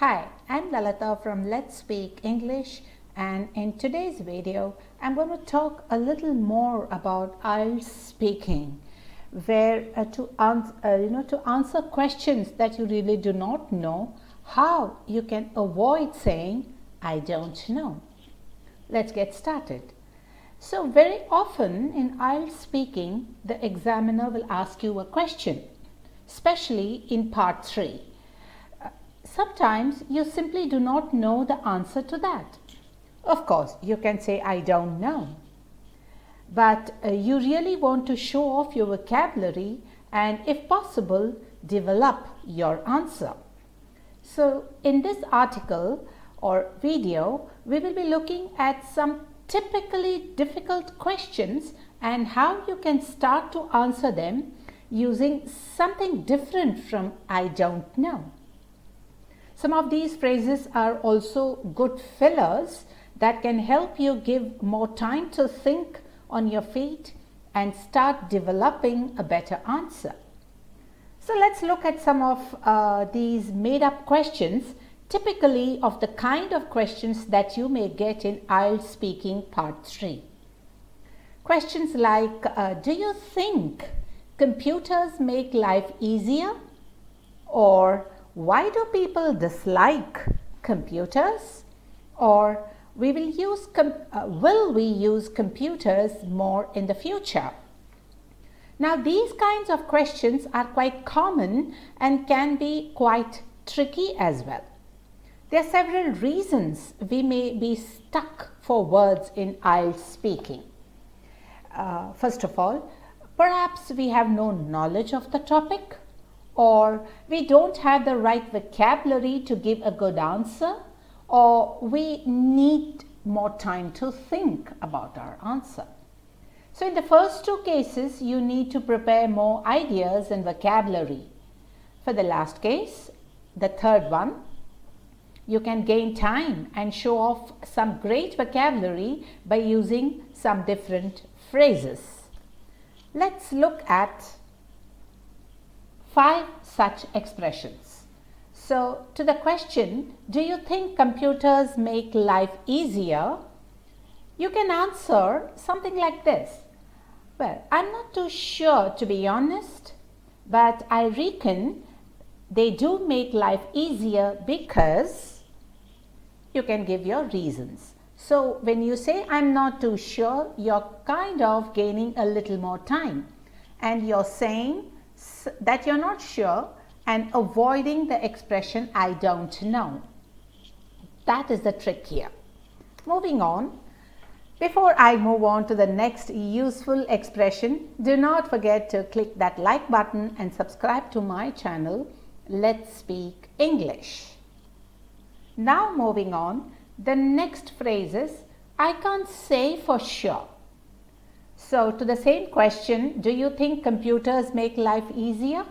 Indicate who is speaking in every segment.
Speaker 1: Hi, I'm Lalita from Let's Speak English, and in today's video I'm going to talk a little more about IELTS speaking, where to answer questions that you really do not know, how you can avoid saying I don't know. Let's get started. So very often in IELTS speaking, the examiner will ask you a question, especially in part 3. Sometimes you simply do not know the answer to that. Of course, you can say, I don't know. But you really want to show off your vocabulary and, if possible, develop your answer. So, in this article or video, we will be looking at some typically difficult questions and how you can start to answer them using something different from I don't know. Some of these phrases are also good fillers that can help you give more time to think on your feet and start developing a better answer. So let's look at some of these made up questions, typically of the kind of questions that you may get in IELTS Speaking Part 3. Questions like, do you think computers make life easier? Or why do people dislike computers? Or will we use computers more in the future? Now, these kinds of questions are quite common and can be quite tricky as well. There are several reasons we may be stuck for words in IELTS speaking. First of all, perhaps we have no knowledge of the topic, or we don't have the right vocabulary to give a good answer, or we need more time to think about our answer. So in the first two cases, you need to prepare more ideas and vocabulary. For the last case, the third one, you can gain time and show off some great vocabulary by using some different phrases. Let's look at 5 such expressions. So, to the question, do you think computers make life easier? You can answer something like this. Well, I'm not too sure, to be honest, but I reckon they do make life easier because you can give your reasons. So, when you say I'm not too sure, you're kind of gaining a little more time and you're saying that you're not sure and avoiding the expression I don't know. That is the trick here. Moving on, before I move on to the next useful expression, do not forget to click that like button and subscribe to my channel, Let's Speak English. Now moving on, the next phrase is I can't say for sure. So, to the same question, do you think computers make life easier?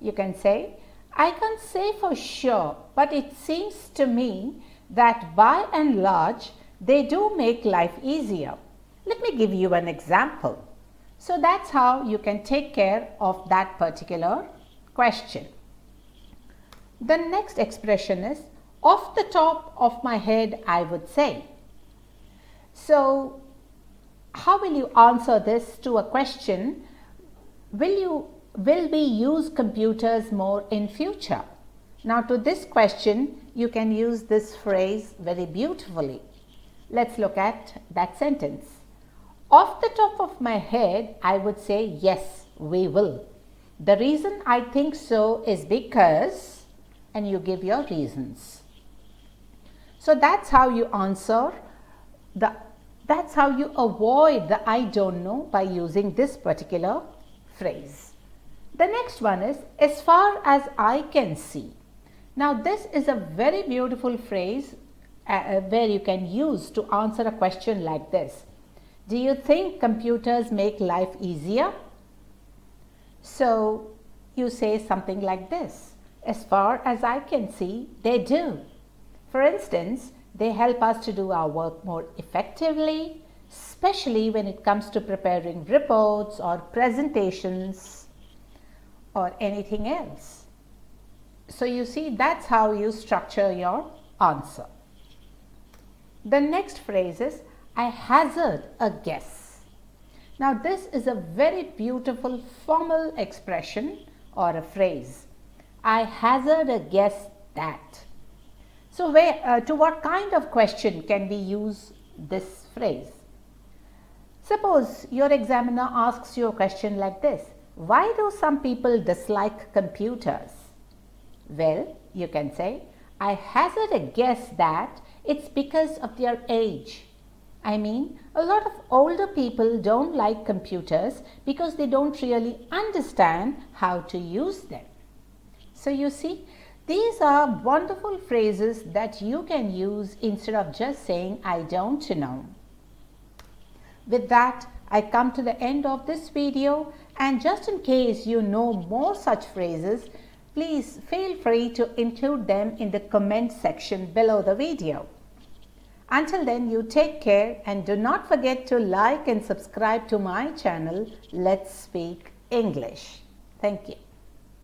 Speaker 1: You can say, I can't say for sure, but it seems to me that by and large, they do make life easier. Let me give you an example. So, that's how you can take care of that particular question. The next expression is, off the top of my head, I would say. So, how will you answer this to a question? Will we use computers more in future? Now, to this question, you can use this phrase very beautifully. Let's look at that sentence. Off the top of my head, I would say yes, we will. The reason I think so is because, and you give your reasons. So that's how you answer that's how you avoid the I don't know by using this particular phrase. The next one is as far as I can see. Now this is a very beautiful phrase where you can use to answer a question like this. Do you think computers make life easier? So you say something like this. As far as I can see, they do. For instance, they help us to do our work more effectively, especially when it comes to preparing reports or presentations or anything else. So you see, that's how you structure your answer. The next phrase is, I hazard a guess. Now this is a very beautiful formal expression or a phrase. I hazard a guess that. So to what kind of question can we use this phrase? Suppose your examiner asks you a question like this. Why do some people dislike computers? Well, you can say, I hazard a guess that it's because of their age. I mean, a lot of older people don't like computers because they don't really understand how to use them. So you see, these are wonderful phrases that you can use instead of just saying, I don't know. With that, I come to the end of this video, and just in case you know more such phrases, please feel free to include them in the comment section below the video. Until then, you take care and do not forget to like and subscribe to my channel, Let's Speak English. Thank you.